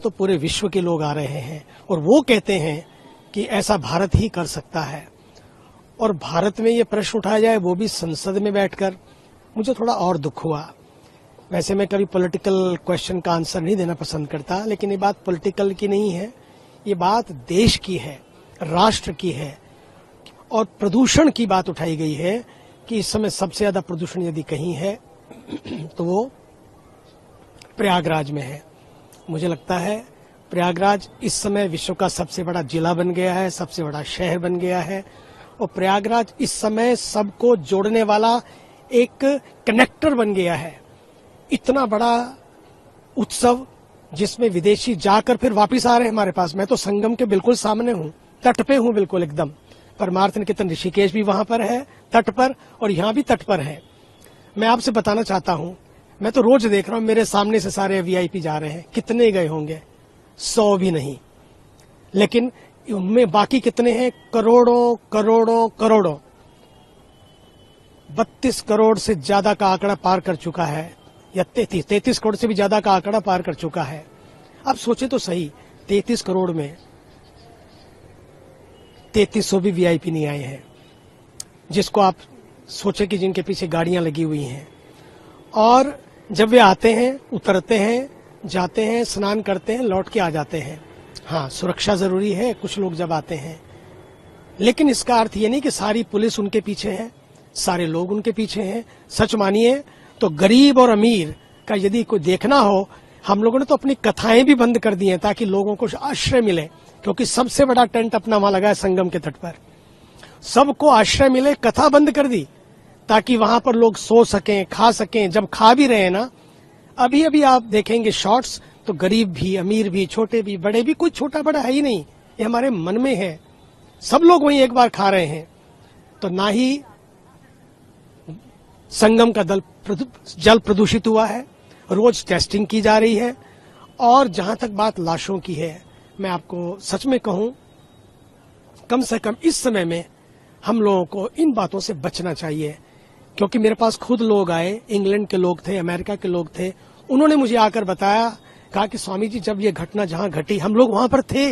तो पूरे विश्व के लोग आ रहे हैं और वो कहते हैं कि ऐसा भारत ही कर सकता है, और भारत में ये प्रश्न उठाया जाए वो भी संसद में बैठकर, मुझे थोड़ा और दुख हुआ। वैसे मैं कभी पॉलिटिकल क्वेश्चन का आंसर नहीं देना पसंद करता, लेकिन ये बात पॉलिटिकल की नहीं है, ये बात देश की है, राष्ट्र की है। और प्रदूषण की बात उठाई गई है कि इस समय सबसे ज्यादा प्रदूषण यदि कहीं है तो वो प्रयागराज में है। मुझे लगता है प्रयागराज इस समय विश्व का सबसे बड़ा जिला बन गया है, सबसे बड़ा शहर बन गया है, और प्रयागराज इस समय सबको जोड़ने वाला एक कनेक्टर बन गया है। इतना बड़ा उत्सव जिसमें विदेशी जाकर फिर वापस आ रहे हैं हमारे पास। मैं तो संगम के बिल्कुल सामने हूँ, तट पे हूँ बिल्कुल एकदम। परमार्थ निकेतन ऋषिकेश भी वहां पर है तट पर, और यहाँ भी तट पर है। मैं आपसे बताना चाहता हूँ, मैं तो रोज देख रहा हूँ मेरे सामने से सारे वीआईपी जा रहे हैं। कितने गए होंगे? 100 भी नहीं, लेकिन उनमें बाकी कितने हैं? करोड़ों करोड़ों करोड़ों। 32 करोड़ से ज्यादा का आंकड़ा पार कर चुका है, या 33 करोड़ से भी ज्यादा का आंकड़ा पार कर चुका है। अब सोचे तो सही, 33 करोड़ में 3300 भी वीआईपी नहीं आए हैं, जिसको आप सोचे कि जिनके पीछे गाड़ियां लगी हुई हैं। और जब वे आते हैं, उतरते हैं, जाते हैं, स्नान करते हैं, लौट के आ जाते हैं। हाँ, सुरक्षा जरूरी है कुछ लोग जब आते हैं, लेकिन इसका अर्थ ये नहीं कि सारी पुलिस उनके पीछे है, सारे लोग उनके पीछे हैं। सच मानिए तो गरीब और अमीर का यदि कोई देखना हो, हम लोगों ने तो अपनी कथाएं भी बंद कर दी हैं ताकि लोगों को आश्रय मिले, क्योंकि सबसे बड़ा टेंट अपना वहां लगा है संगम के तट पर। सबको आश्रय मिले, कथा बंद कर दी ताकि वहां पर लोग सो सकें, खा सकें। जब खा भी रहे हैं ना, अभी अभी आप देखेंगे शॉर्ट्स, तो गरीब भी, अमीर भी, छोटे भी, बड़े भी, कोई छोटा बड़ा है ही नहीं। ये हमारे मन में है, सब लोग वहीं एक बार खा रहे हैं। तो ना ही संगम का जल प्रदूषित हुआ है, रोज टेस्टिंग की जा रही है। और जहां तक बात लाशों की है, मैं आपको सच में कहूं, कम से कम इस समय में हम लोगों को इन बातों से बचना चाहिए। क्योंकि मेरे पास खुद लोग आए, इंग्लैंड के लोग थे, अमेरिका के लोग थे, उन्होंने मुझे आकर बताया, कहा कि स्वामी जी जब ये घटना जहां घटी हम लोग वहां पर थे,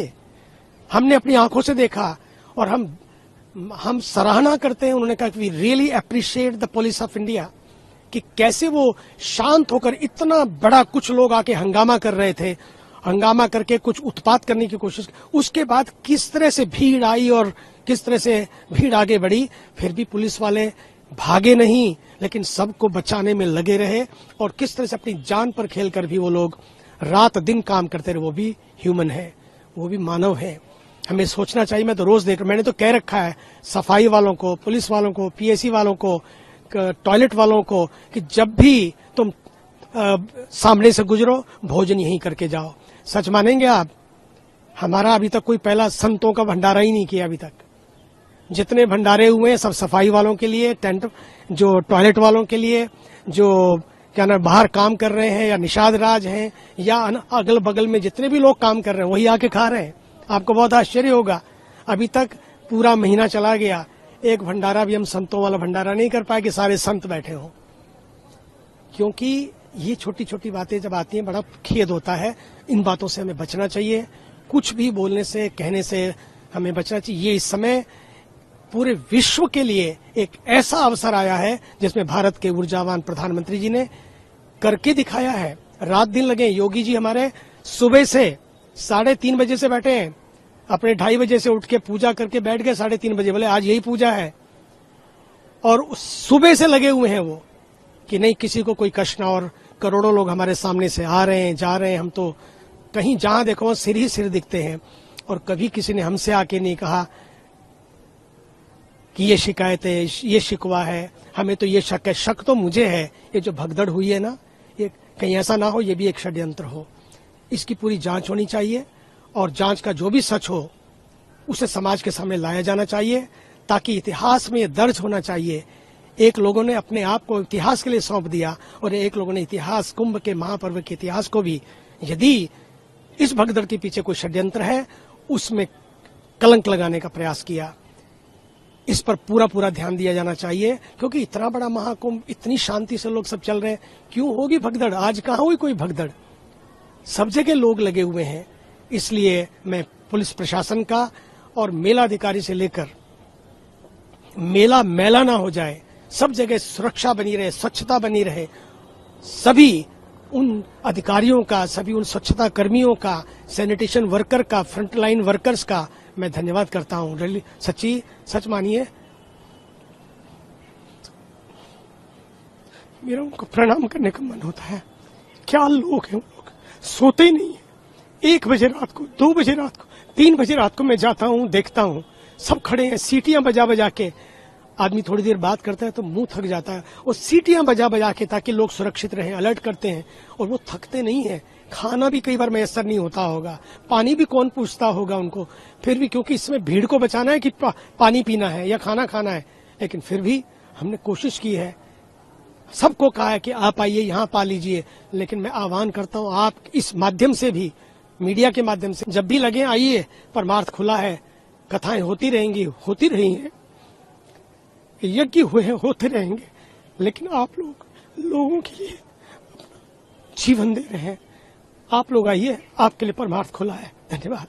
हमने अपनी आंखों से देखा और हम सराहना करते हैं। उन्होंने कहा कि we really appreciate the police of India, कि कैसे वो शांत होकर, इतना बड़ा कुछ लोग आके हंगामा कर रहे थे, हंगामा करके कुछ उत्पात करने की कोशिश, उसके बाद किस तरह से भीड़ आई और किस तरह से भीड़ आगे बढ़ी। फिर भी पुलिस वाले भागे नहीं, लेकिन सबको बचाने में लगे रहे, और किस तरह से अपनी जान पर खेलकर भी वो लोग रात दिन काम करते रहे। वो भी ह्यूमन है, वो भी मानव है, हमें सोचना चाहिए। मैं तो रोज देख रहा हूं, मैंने तो कह रखा है सफाई वालों को, पुलिस वालों को, पीएसी वालों को, टॉयलेट वालों को, कि जब भी तुम सामने से गुजरो, भोजन यहीं करके जाओ। सच मानेंगे आप, हमारा अभी तक कोई पहला संतों का भंडारा ही नहीं किया अभी तक। जितने भंडारे हुए हैं सब सफाई वालों के लिए, टेंट, जो टॉयलेट वालों के लिए, जो क्या ना बाहर काम कर रहे हैं, या निषाद राज हैं, या अगल बगल में जितने भी लोग काम कर रहे हैं वही आके खा रहे हैं। आपको बहुत आश्चर्य होगा, अभी तक पूरा महीना चला गया, एक भंडारा भी हम संतों वाला भंडारा नहीं कर पाए कि सारे संत बैठे हों। क्योंकि ये छोटी छोटी बातें जब आती हैं बड़ा खेद होता है। इन बातों से हमें बचना चाहिए, कुछ भी बोलने से, कहने से हमें बचना चाहिए। ये इस समय पूरे विश्व के लिए एक ऐसा अवसर आया है जिसमें भारत के ऊर्जावान प्रधानमंत्री जी ने करके दिखाया है। रात दिन लगे, योगी जी हमारे सुबह से 3:30 बजे से बैठे हैं, अपने 2:30 बजे से उठ के पूजा करके बैठ गए 3:30 बजे, बोले आज यही पूजा है। और सुबह से लगे हुए हैं वो, कि नहीं किसी को कोई कष्ट ना। और करोड़ों लोग हमारे सामने से आ रहे हैं, जा रहे हैं। हम तो कहीं जहां देखो सिर ही सिर दिखते हैं, और कभी किसी ने हमसे आके नहीं कहा कि ये शिकायत है, ये शिकवा है, हमें तो ये शक है। शक तो मुझे है, ये जो भगदड़ हुई है ना, ये कहीं ऐसा ना हो ये भी एक षड्यंत्र हो। इसकी पूरी जांच होनी चाहिए, और जांच का जो भी सच हो उसे समाज के सामने लाया जाना चाहिए, ताकि इतिहास में ये दर्ज होना चाहिए। एक लोगों ने अपने आप को इतिहास के लिए सौंप दिया, और एक लोगों ने इतिहास, कुंभ के महापर्व के इतिहास को भी, यदि इस भगदड़ के पीछे कोई षड्यंत्र है, उसमें कलंक लगाने का प्रयास किया। इस पर पूरा ध्यान दिया जाना चाहिए, क्योंकि इतना बड़ा महाकुंभ, इतनी शांति से लोग सब चल रहे हैं, क्यों होगी भगदड़? आज कहाँ हुई कोई भगदड़? सब जगह लोग लगे हुए हैं, इसलिए मैं पुलिस प्रशासन का और मेला अधिकारी से लेकर मेला मैला ना हो जाए, सब जगह सुरक्षा बनी रहे, स्वच्छता बनी रहे, सभी उन अधिकारियों का, सभी उन स्वच्छता कर्मियों का, सैनिटेशन वर्कर का, फ्रंटलाइन वर्कर्स का मैं धन्यवाद करता हूं। रियली सच्ची सच मानिए मेरा उनको प्रणाम करने का मन होता है। क्या लोग हैं, वो लोग सोते ही नहीं है। 1 बजे रात को, 2 बजे रात को, 3 बजे रात को मैं जाता हूं, देखता हूं सब खड़े हैं, सीटियां बजा बजा के। आदमी थोड़ी देर बात करता है तो मुंह थक जाता है, और सीटियां बजा बजा के ताकि लोग सुरक्षित रहें, अलर्ट करते हैं, और वो थकते नहीं है। खाना भी कई बार मैसर नहीं होता होगा, पानी भी कौन पूछता होगा उनको, फिर भी क्योंकि इसमें भीड़ को बचाना है कि पानी पीना है या खाना खाना है, लेकिन फिर भी हमने कोशिश की है, सबको कहा है कि आप आइए यहाँ पा लीजिए। लेकिन मैं आह्वान करता हूँ आप इस माध्यम से भी, मीडिया के माध्यम से, जब भी लगे आइए, परमार्थ खुला है, कथाएं होती रहेंगी, होती रही हैं, यज्ञ हुए हैं, होते रहेंगे, लेकिन आप लोग लोगों के लिए जीवन दे रहे हैं। आप लोग आइए, आपके लिए परमार्थ खुला है। धन्यवाद।